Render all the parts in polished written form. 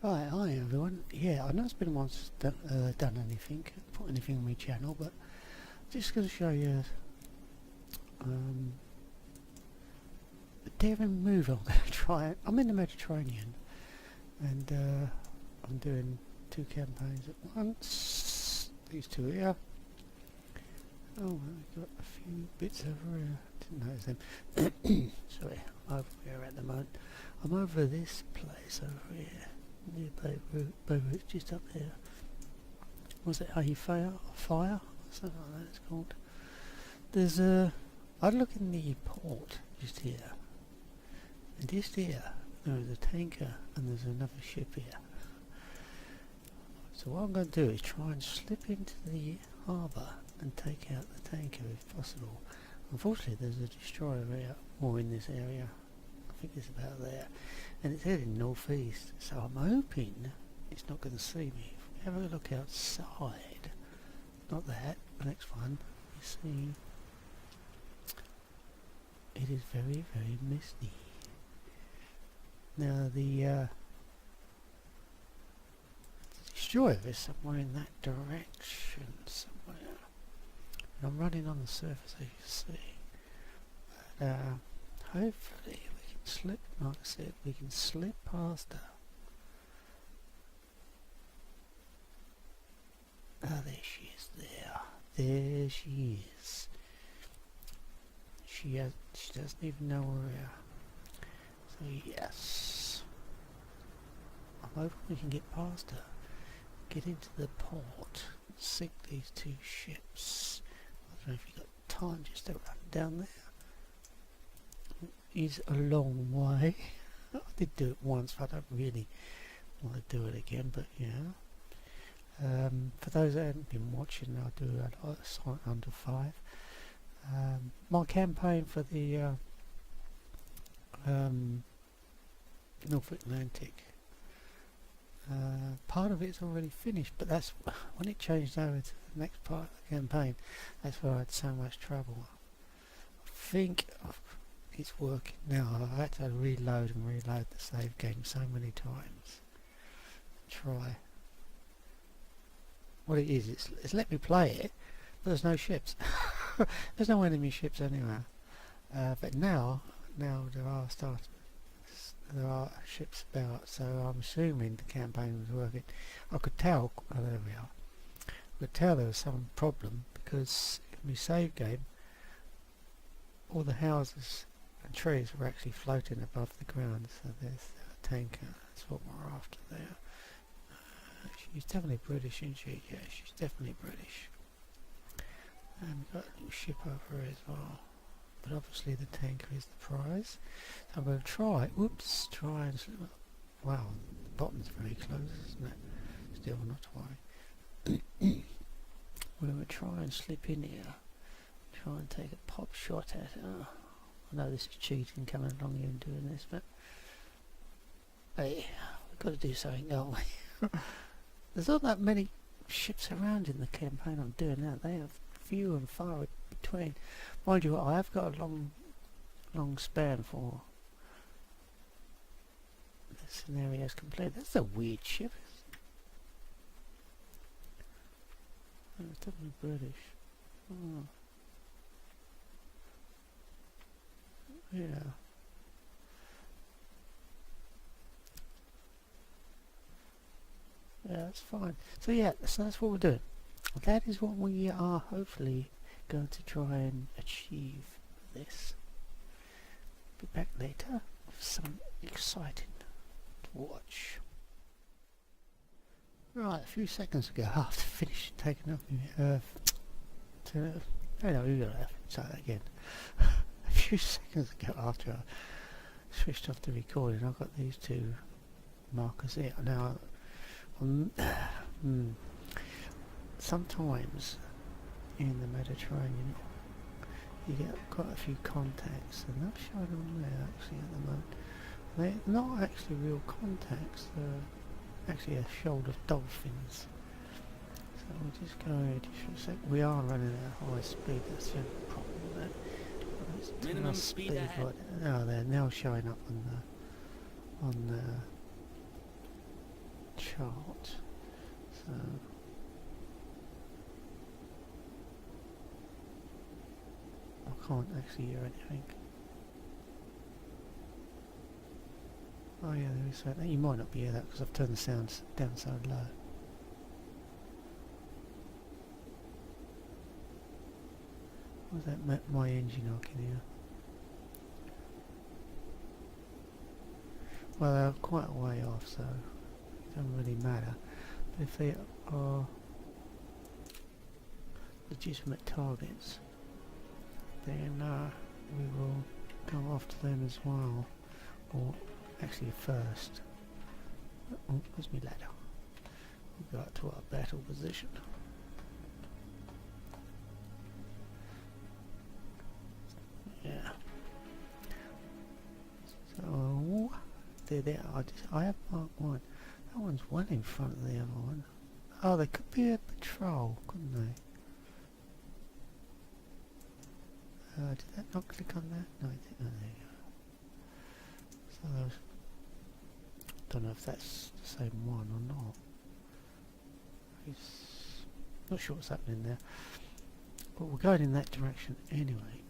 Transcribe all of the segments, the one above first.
Right, hi everyone. Yeah, I know it's been a while since done anything, put anything on my channel, but just going to show you a daring move I'm going to try. I'm in the Mediterranean, and I'm doing 2 campaigns at once. These 2 here. Oh, I've got a few bits over here. Didn't notice them. Sorry, I'm over here at the moment. I'm over this place over here. Near Beirut, just up there. Was it Haifa? Fire? Something like that it's called. There's a... I look in the port just here. And just here, there is a tanker and there's another ship here. So what I'm going to do is try and slip into the harbour and take out the tanker if possible. Unfortunately there's a destroyer here, or in this area. I think it's about there, and it's heading northeast, so I'm hoping it's not going to see me. If we have a look outside, not that, the next one, you see it is very, very misty. Now the destroyer is somewhere in that direction somewhere, and I'm running on the surface as you see, but hopefully slip, like I said, we can slip past her. Ah, there she is, there she is. She doesn't even know we're here. So yes, I'm hoping we can get past her, get into the port, sink these 2 ships. I don't know if you've got time just to run down there. Is a long way. I did do it once, but I don't really want to do it again, but yeah. For those that haven't been watching, I do a lot of Site Under 5. My campaign for the North Atlantic, part of it's already finished, but that's when it changed over to the next part of the campaign, that's where I had so much trouble. I think it's working now. I had to reload and reload the save game so many times. Try. What it is, it's let me play it, but there's no ships. There's no enemy ships anywhere. But now there are ships about, so I'm assuming the campaign was working. I could tell, oh, there we are. I could tell there was some problem because in my save game, all the houses and trees were actually floating above the ground, so there's a tanker. That's what we're after there. She's definitely British, isn't she? Yeah, she's definitely British. And we've got a little ship over here as well, but obviously the tanker is the prize. So I'm going to try, try and slip up. Wow, the bottom's very close, isn't it? Still, not to worry. We're going to try and slip in here, try and take a pop shot at her. I know this is cheating coming along here and doing this, but hey, we've got to do something, don't we? There's not that many ships around in the campaign I'm doing now. They are few and far between. Mind you, I have got a long span for the scenario's complete. That's a weird ship. Oh, it's definitely British. Oh. Yeah. Yeah, that's fine. So yeah, so that's what we're doing. That is what we are hopefully going to try and achieve with this. Be back later with some exciting to watch. Right, a few seconds ago, after finished taking up my try that again. A few seconds ago, after I switched off the recording, I've got these 2 markers here. Now, sometimes in the Mediterranean you get quite a few contacts, and that's showing on there actually at the moment. They're not actually real contacts, they're actually a shoal of dolphins. So we'll just go ahead for a sec. We are running at high speed, that's the problem with that. Minimum speed ahead. Right. Oh, they're now showing up on the chart. So I can't actually hear anything. Oh yeah, there is that. You might not be hear that because I've turned the sounds down so low. Was that my engine I can hear? Well, they're quite a way off, so it doesn't really matter. But if they are legitimate targets, then we will go after them as well. Or actually first. Oh, where's my ladder? We'll go up to our battle position. Yeah. So there. I have marked one. That one's well in front of the other one. Oh, they could be a patrol, couldn't they? Did that not click on that? No, it didn't. Oh, there you go. So those. Don't know if that's the same one or not. Not sure what's happening there. But we're going in that direction anyway.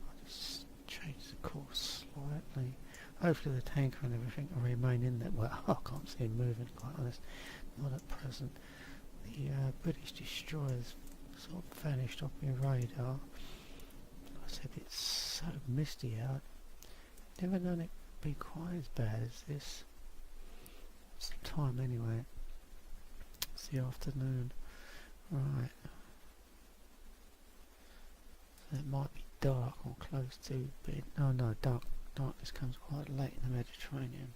I'll just change the course slightly. Hopefully the tanker and everything will remain in that. Well, I can't see him moving, quite honest. Not at present. The British destroyers sort of vanished off my radar. I said it's so misty out. Never known it be quite as bad as this. It's the time anyway. It's the afternoon. Right. So it might be dark or close to being... Oh no, darkness comes quite late in the Mediterranean.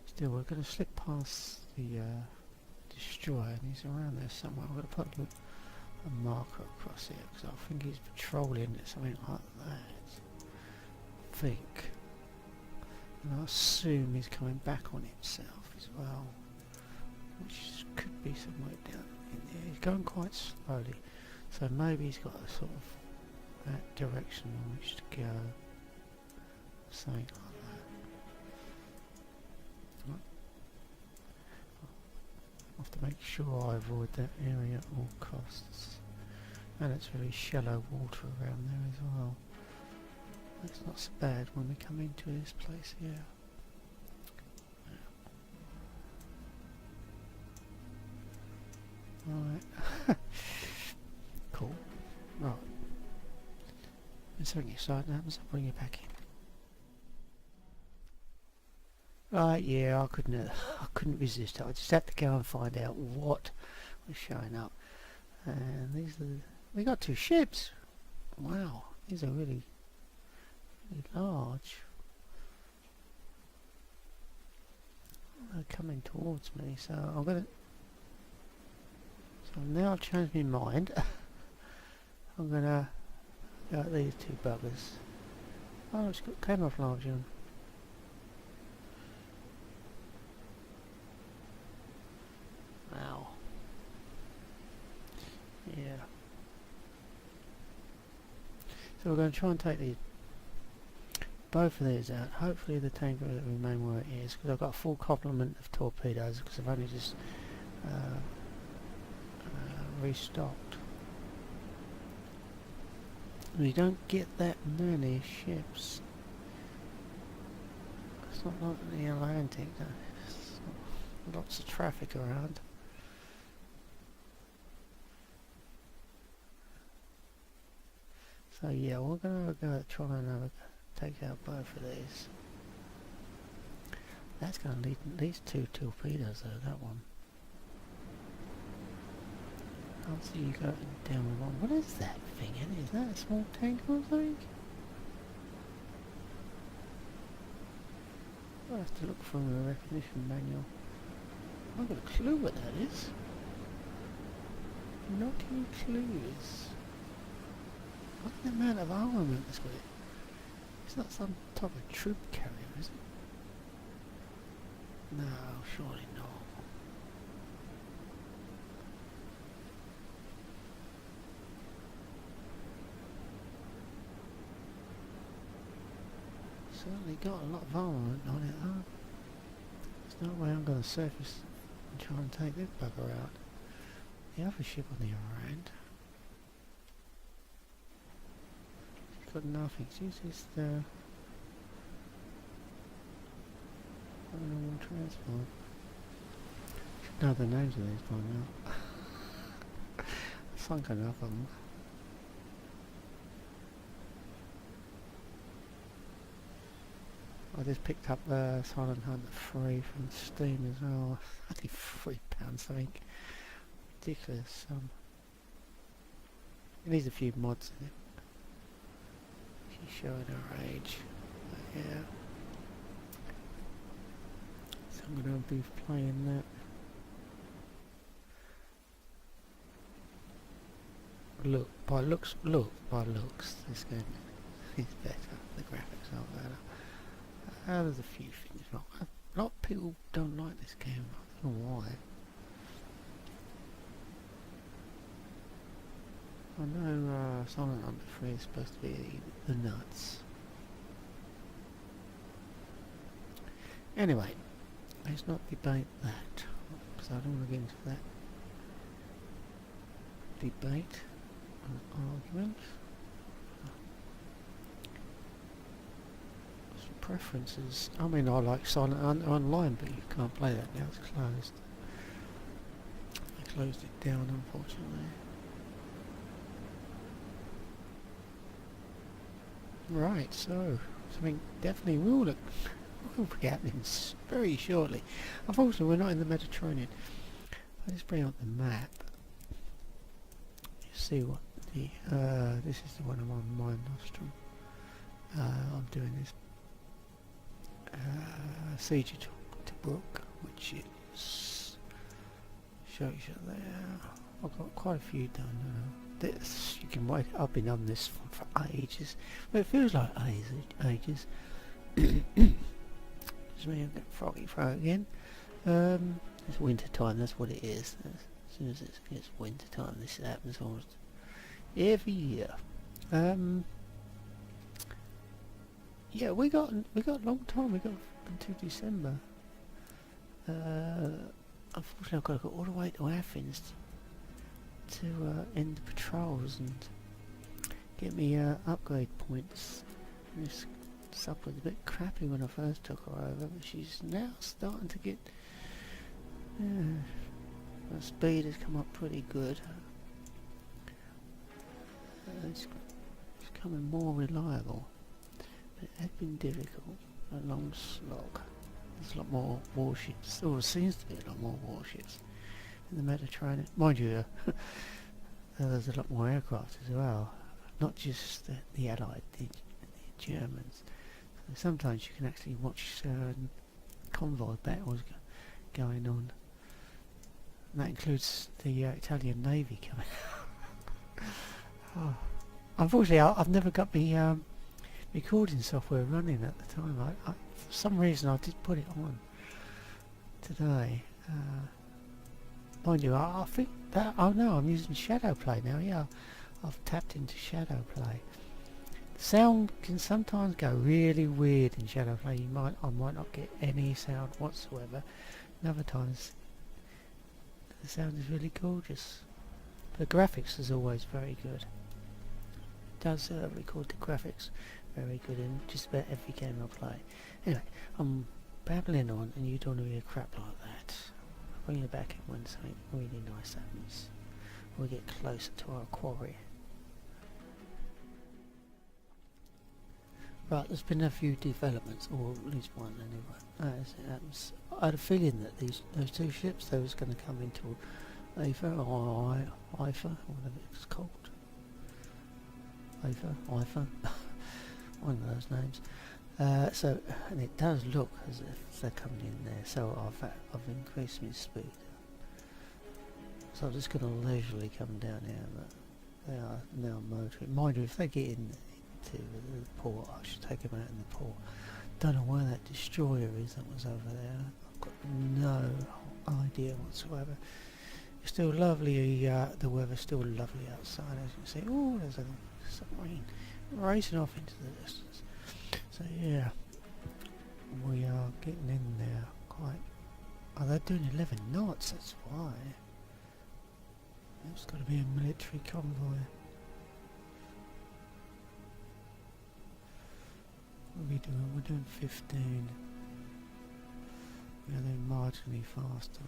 Still, we're going to slip past the destroyer, and he's around there somewhere. I'm going to put a marker across here because I think he's patrolling something like that. I think. And I assume he's coming back on himself as well, which could be somewhere down in there. He's going quite slowly, so maybe he's got a sort of that direction on which to go, something like that. I have to make sure I avoid that area at all costs, and it's really shallow water around there as well. It's not so bad when we come into this place here. Right. Cool. Right. When something exciting happens, I'll bring you back in. Right, yeah, I couldn't resist it. I just had to go and find out what was showing up. And we got two ships. Wow, these are really large. They're coming towards me, so I'm gonna. So now I've changed my mind. I'm gonna go at these two buggers. Oh, it's got camouflage on. Wow. Yeah. So we're going to try and take these. Both of these out. Hopefully the tanker will remain where it is, because I've got a full complement of torpedoes because I've only just restocked. We don't get that many ships. It's not like the Atlantic. There's lots of traffic around. So yeah, we're going to try and take out both of these. That's going to lead these two torpedoes though, that one. I'll see you going down with one. What is that thing? Is that a small tanker or something? I'll have to look from the recognition manual. I've got a clue what that is. Not any clues. What the amount of armament this way? It's not some type of troop carrier, is it? No, surely not. Certainly got a lot of armament on it, huh? That way I'm going to surface and try and take this bugger out. The other ship on the other end. She's got nothing. She's just normal transport. Should know the names of these by now. Sunk enough of them. I just picked up the Silent Hunt free from Steam as well. Only £3 something. Ridiculous. It needs a few mods in it. She's showing her age. But yeah. So I'm going to be playing that. By looks, this game is better. The graphics are better. There's a few things wrong. A lot of people don't like this game. I don't know why. I know Silent Hunt 3 is supposed to be the nuts. Anyway, let's not debate that, because I don't want to get into that debate or argument. Preferences. I mean, I like Silent Hunt online, but you can't play that now. It's closed. They closed it down, unfortunately. Right, so something definitely will be happening very shortly. Unfortunately, we're not in the Mediterranean. I'll just bring up the map. You see what the this is the one I'm on, Mare Nostrum. I'm doing this siege to Brook, which is shows you there. I've got quite a few done now. This you can wait. I've been on this one for ages. Well, it feels like ages. Just me, I've got froggy throat again. It's winter time. That's what it is. As soon as it gets winter time, this happens almost every year. Yeah, we got a long time. We got until December. Unfortunately, I've got to go all the way to Athens to end the patrols and get me upgrade points. This sub was a bit crappy when I first took her over, but she's now starting to get. Her speed has come up pretty good. It's becoming more reliable. It has been difficult, a long slog. There's a lot more warships, or seems to be a lot more warships in the Mediterranean. Mind you, there's a lot more aircraft as well, not just the Allied, the Germans. So sometimes you can actually watch convoy battles going on. And that includes the Italian Navy coming out. Oh. Unfortunately, I've never got the recording software running at the time. For some reason I did put it on today. Mind you, I think that, oh no, I'm using Shadow Play now. Yeah, I've tapped into Shadow Play. The sound can sometimes go really weird in Shadow Play. I might not get any sound whatsoever. And other times the sound is really gorgeous. The graphics is always very good. It does record the graphics very good in just about every game I play. Anyway, I'm babbling on and you don't want to hear crap like that. I'll bring you back in when something really nice happens. We get closer to our quarry. Right, there's been a few developments, or at least one anyway. As it happens, I had a feeling that those two ships, they was going to come into Haifa or Haifa, whatever it's called. Haifa, one of those names. So, and it does look as if they're coming in there. So I've increased my speed. So I'm just going to leisurely come down here, but they are now motoring. Mind you, if they get into the port, I should take them out in the port. Don't know where that destroyer is that was over there. I've got no idea whatsoever. It's still lovely, the weather's still lovely outside, as you can see. Oh, there's a submarine racing off into the distance. So yeah, we are getting in there quite Oh, they're doing 11 knots, that's why. It's got to be a military convoy. What are we doing? We're doing 15. Yeah, they're marginally faster.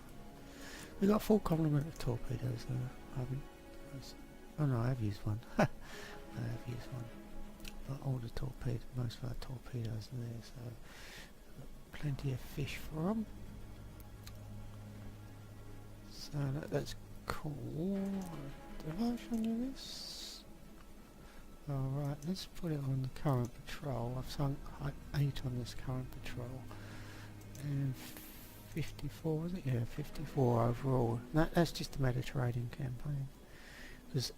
We've got a full complement of torpedoes there. I haven't. Oh no, I have used one. I have used one. But all the torpedoes, most of our torpedoes are there, so plenty of fish for them. So that's cool. Did I show you this? Alright, let's put it on the current patrol. I've sunk 8 on this current patrol. And 54, was it? Yeah, 54 overall. That's just the Mediterranean campaign. Because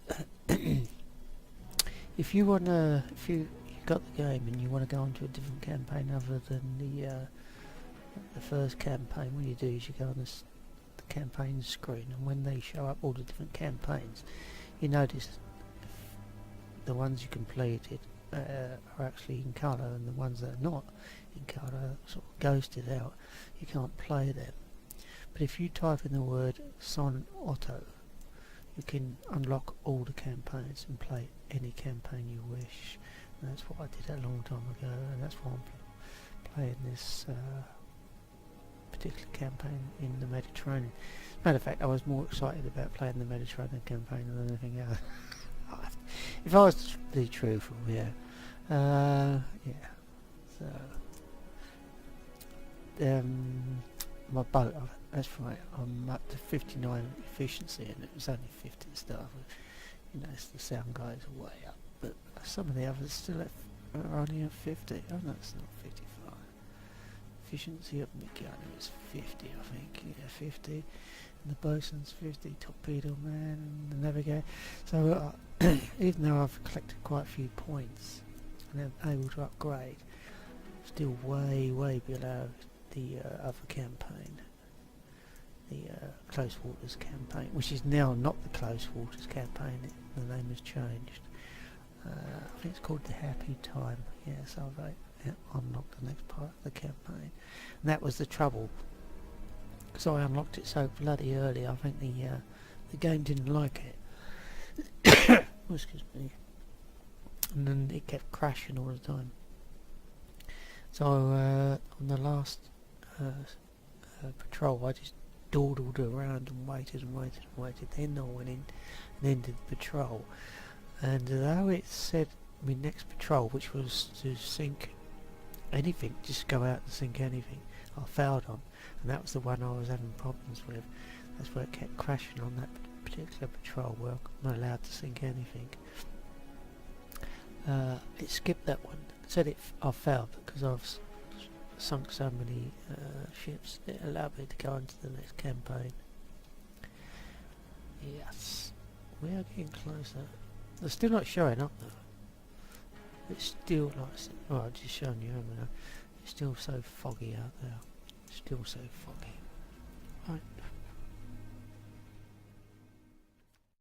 if you wanna, if you got the game and you want to go on to a different campaign other than the first campaign, what you do is you go on the campaign screen, and when they show up all the different campaigns, you notice the ones you completed are actually in colour, and the ones that are not in colour sort of ghosted out. You can't play them. But if you type in the word Son Otto, you can unlock all the campaigns and play any campaign you wish. And that's what I did a long time ago, and that's why I'm playing this particular campaign in the Mediterranean. As a matter of fact, I was more excited about playing the Mediterranean campaign than anything else. If I was to be truthful, yeah. Yeah. So, my boat, that's right, I'm up to 59 efficiency, and it was only 50 to start with. You know, the sound goes way up, but some of the others still are only at 50. Oh no, it's not 55. Efficiency of my gunner is 50, I think. Yeah, 50. And the bosun's 50, torpedo man, and the navigator. So even though I've collected quite a few points and I'm able to upgrade, I'm still way below the other campaign, the Close Waters campaign, which is now not the Close Waters campaign. The name has changed. I think it's called the Happy Time. Yeah, so I've unlocked the next part of the campaign, and that was the trouble. So I unlocked it so bloody early. I think the game didn't like it. Oh, excuse me. And then it kept crashing all the time. So on the last patrol, I just dawdled around and waited. Then I went in and ended the patrol. And though it said my next patrol, which was to sink anything, just go out and sink anything, I failed on, and that was the one I was having problems with. That's where it kept crashing on that particular patrol, where I'm not allowed to sink anything. It skipped that one. It said I failed because I've sunk so many ships. It allowed me to go on to the next campaign. Yes, we are getting closer. They're still not showing up though. It's still like, oh, I've just shown you, haven't I? It's still so foggy out there. Still so foggy. Right.